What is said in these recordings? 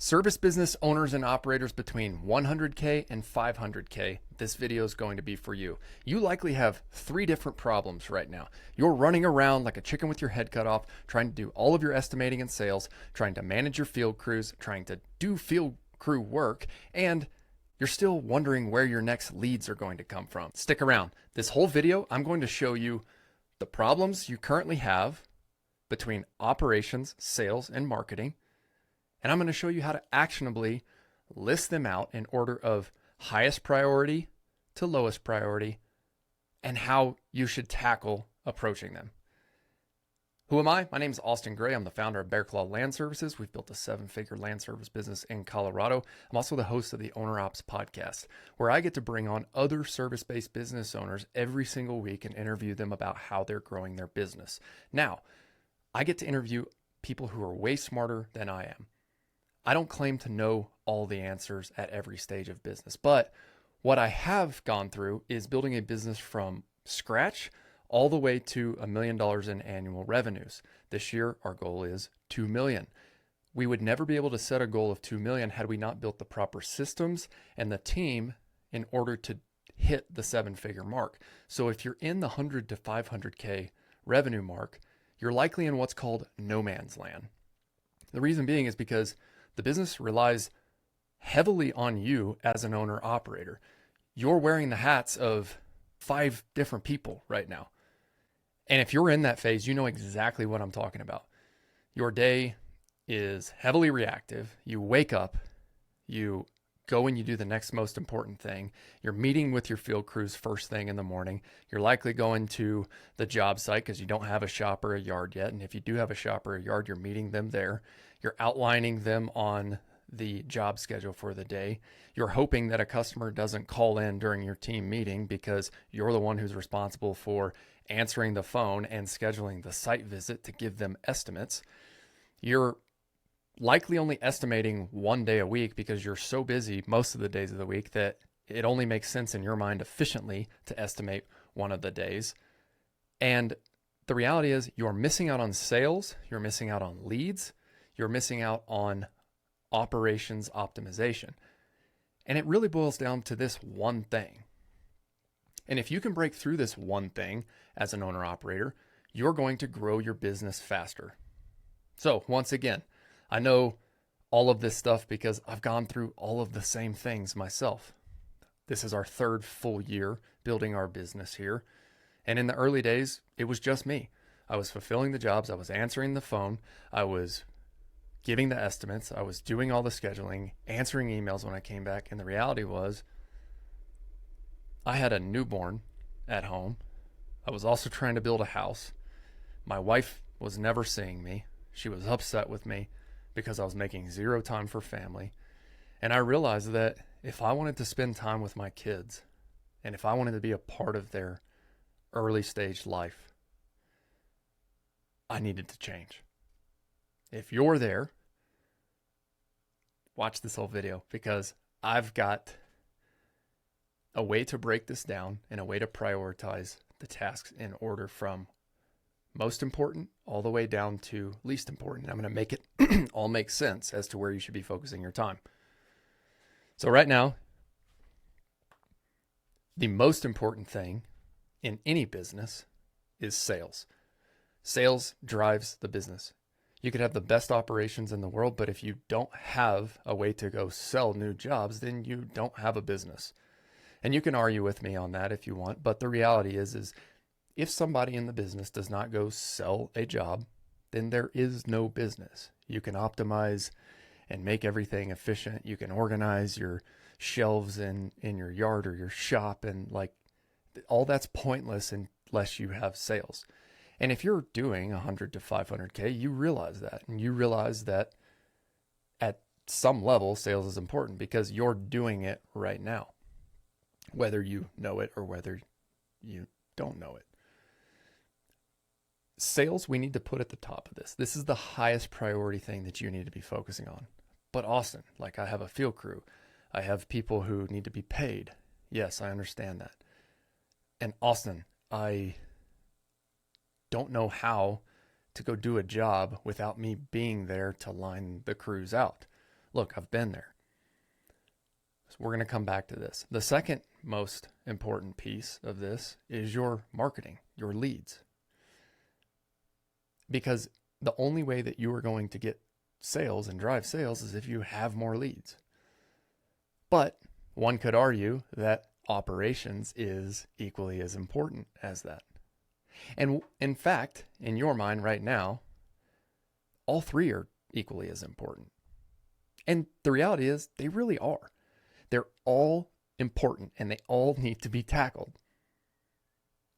Service business owners and operators between 100K and 500K, this video is going to be for you. You likely have three different problems right now. You're running around like a chicken with your head cut off, trying to do all of your estimating and sales, trying to manage your field crews, trying to do field crew work, and you're still wondering where your next leads are going to come from. Stick around. This whole video, I'm going to show you the problems you currently have between operations, sales, and marketing. And I'm going to show you how to actionably list them out in order of highest priority to lowest priority and how you should tackle approaching them. Who am I? My name is Austin Gray. I'm the founder of Bear Claw Land Services. We've built a 7-figure land service business in Colorado. I'm also the host of the Owner Ops podcast, where I get to bring on other service-based business owners every single week and interview them about how they're growing their business. Now, I get to interview people who are way smarter than I am. I don't claim to know all the answers at every stage of business, but what I have gone through is building a business from scratch all the way to $1 million in annual revenues. This year, our goal is 2 million. We would never be able to set a goal of 2 million had we not built the proper systems and the team in order to hit the 7-figure mark. So if you're in the 100 to 500K revenue mark, you're likely in what's called no man's land. The reason being is because the business relies heavily on you as an owner operator. You're wearing the hats of 5 different people right now. And if you're in that phase, you know exactly what I'm talking about. Your day is heavily reactive. You wake up, you go and you do the next most important thing. You're meeting with your field crews first thing in the morning. You're likely going to the job site because you don't have a shop or a yard yet. And if you do have a shop or a yard, you're meeting them there. You're outlining them on the job schedule for the day. You're hoping that a customer doesn't call in during your team meeting because you're the one who's responsible for answering the phone and scheduling the site visit to give them estimates. You're likely only estimating 1 day a week because you're so busy most of the days of the week that it only makes sense in your mind efficiently to estimate one of the days. And the reality is you're missing out on sales, you're missing out on leads, you're missing out on operations optimization. And it really boils down to this one thing. And if you can break through this one thing as an owner operator, you're going to grow your business faster. So once again, I know all of this stuff because I've gone through all of the same things myself. This is our 3rd full year building our business here. And in the early days, it was just me. I was fulfilling the jobs. I was answering the phone. I was giving the estimates. I was doing all the scheduling, answering emails when I came back. And the reality was I had a newborn at home. I was also trying to build a house. My wife was never seeing me. She was upset with me because I was making 0 time for family. And I realized that if I wanted to spend time with my kids and if I wanted to be a part of their early stage life, I needed to change. If you're there, watch this whole video because I've got a way to break this down and a way to prioritize the tasks in order from most important all the way down to least important. I'm going to make it all make sense as to where you should be focusing your time. So right now, the most important thing in any business is sales. Sales drives the business. You could have the best operations in the world, but if you don't have a way to go sell new jobs, then you don't have a business. And you can argue with me on that if you want, but the reality is if somebody in the business does not go sell a job, then there is no business. You can optimize and make everything efficient. You can organize your shelves in your yard or your shop, and like all that's pointless unless you have sales. And if you're doing 100 to 500K, you realize that. And you realize that at some level, sales is important because you're doing it right now, whether you know it or whether you don't know it. Sales, we need to put at the top of this. This is the highest priority thing that you need to be focusing on. But Austin, like I have a field crew. I have people who need to be paid. Yes, I understand that. And Austin, I don't know how to go do a job without me being there to line the crews out. Look, I've been there. So we're going to come back to this. The second most important piece of this is your marketing, your leads. Because the only way that you are going to get sales and drive sales is if you have more leads. But one could argue that operations is equally as important as that. And in fact, in your mind right now, all three are equally as important. And the reality is they really are. They're all important and they all need to be tackled.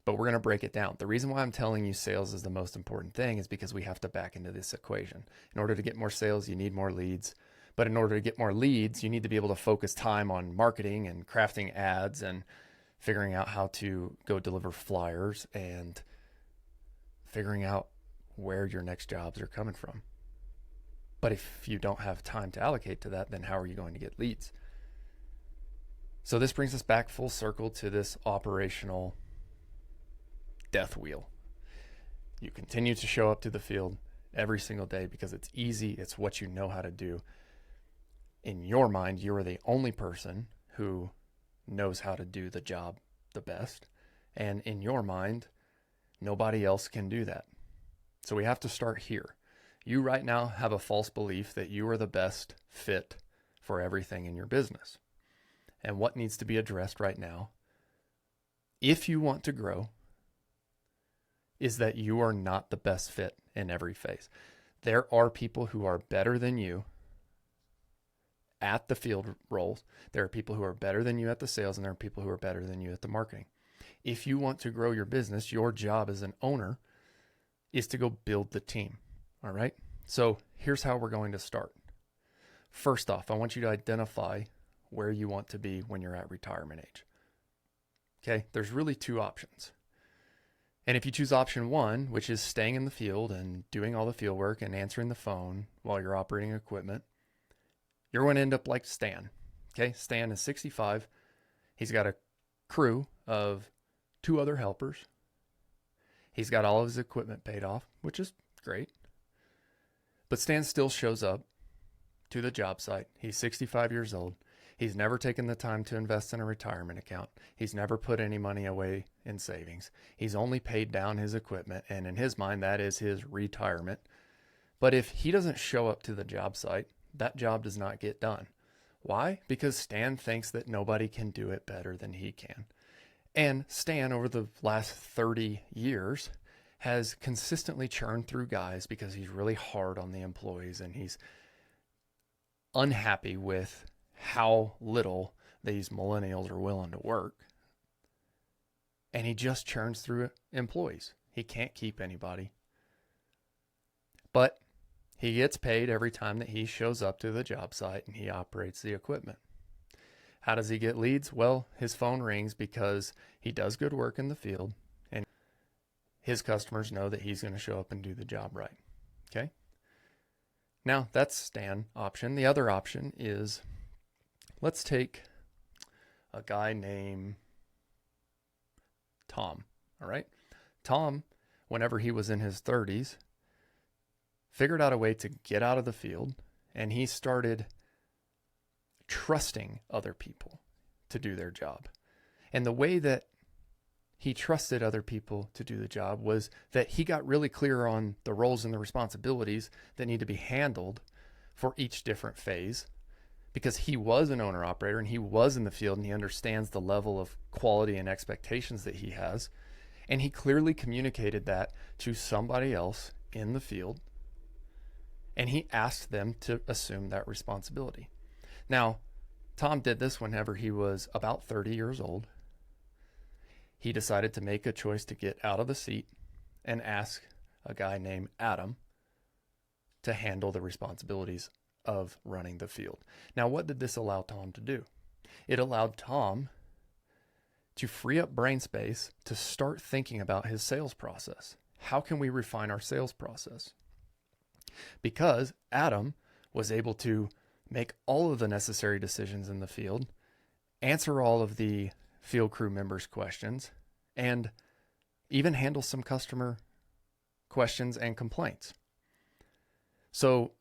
But we're going to break it down. The reason why I'm telling you sales is the most important thing is because we have to back into this equation. In order to get more sales, you need more leads. But in order to get more leads, you need to be able to focus time on marketing and crafting ads and figuring out how to go deliver flyers and figuring out where your next jobs are coming from. But if you don't have time to allocate to that, then how are you going to get leads? So this brings us back full circle to this operational death wheel. You continue to show up to the field every single day because it's easy. It's what you know how to do. In your mind, you are the only person who knows how to do the job the best. And in your mind, nobody else can do that. So we have to start here. You right now have a false belief that you are the best fit for everything in your business. And what needs to be addressed right now, if you want to grow, is that you are not the best fit in every phase. There are people who are better than you at the field roles. There are people who are better than you at the sales, and there are people who are better than you at the marketing. If you want to grow your business, your job as an owner is to go build the team. All right. So here's how we're going to start. First off, I want you to identify where you want to be when you're at retirement age. Okay. There's really two options. And if you choose option one, which is staying in the field and doing all the field work and answering the phone while you're operating equipment, you're going to end up like Stan. Okay. Stan is 65. He's got a crew of 2 other helpers. He's got all of his equipment paid off, which is great. But Stan still shows up to the job site. He's 65 years old. He's never taken the time to invest in a retirement account. He's never put any money away in savings. He's only paid down his equipment, and in his mind, that is his retirement. But if he doesn't show up to the job site, that job does not get done. Why? Because Stan thinks that nobody can do it better than he can. And Stan, over the last 30 years, has consistently churned through guys because he's really hard on the employees and he's unhappy with how little these millennials are willing to work. And he just churns through employees. He can't keep anybody. But he gets paid every time that he shows up to the job site and he operates the equipment. How does he get leads? Well, his phone rings because he does good work in the field and his customers know that he's going to show up and do the job right. Okay? Now, that's Stan option. The other option is, let's take a guy named Tom. All right? Tom, whenever he was in his 30s, figured out a way to get out of the field, and he started trusting other people to do their job. And the way that he trusted other people to do the job was that he got really clear on the roles and the responsibilities that need to be handled for each different phase, because he was an owner operator and he was in the field and he understands the level of quality and expectations that he has. And he clearly communicated that to somebody else in the field, and he asked them to assume that responsibility. Now, Tom did this whenever he was about 30 years old. He decided to make a choice to get out of the seat and ask a guy named Adam to handle the responsibilities of running the field. Now, what did this allow Tom to do? It allowed Tom to free up brain space to start thinking about his sales process. How can we refine our sales process? Because Adam was able to make all of the necessary decisions in the field, answer all of the field crew members' questions, and even handle some customer questions and complaints. So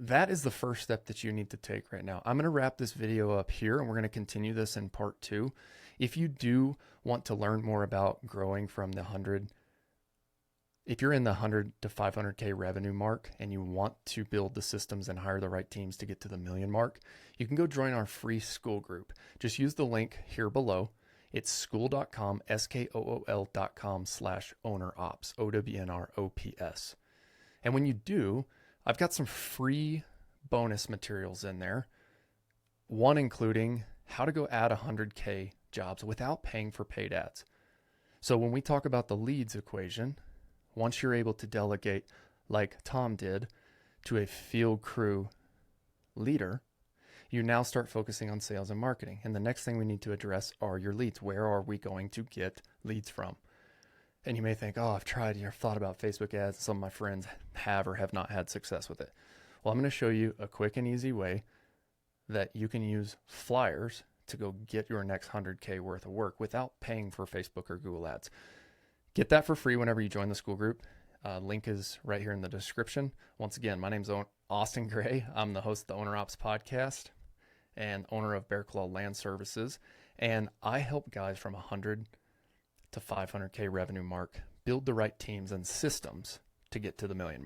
that is the first step that you need to take right now. I'm going to wrap this video up here and we're going to continue this in part 2. If you do want to learn more about growing from the 100, if you're in the 100 to 500K revenue mark and you want to build the systems and hire the right teams to get to the million mark, you can go join our free school group. Just use the link here below. It's school.com, skool.com/ownerops, OWNROPS. And when you do, I've got some free bonus materials in there. One including how to go add 100K jobs without paying for paid ads. So when we talk about the leads equation, once you're able to delegate, like Tom did, to a field crew leader, you now start focusing on sales and marketing. And the next thing we need to address are your leads. Where are we going to get leads from? And you may think, oh, I've thought about Facebook ads. Some of my friends have or have not had success with it. Well, I'm going to show you a quick and easy way that you can use flyers to go get your next 100K worth of work without paying for Facebook or Google ads. Get that for free whenever you join the school group. Link is right here in the description. Once again, my name's Austin Gray. I'm the host of the Owner Ops podcast and owner of Bear Claw Land Services. And I help guys from 100 to 500K revenue mark build the right teams and systems to get to the million mark.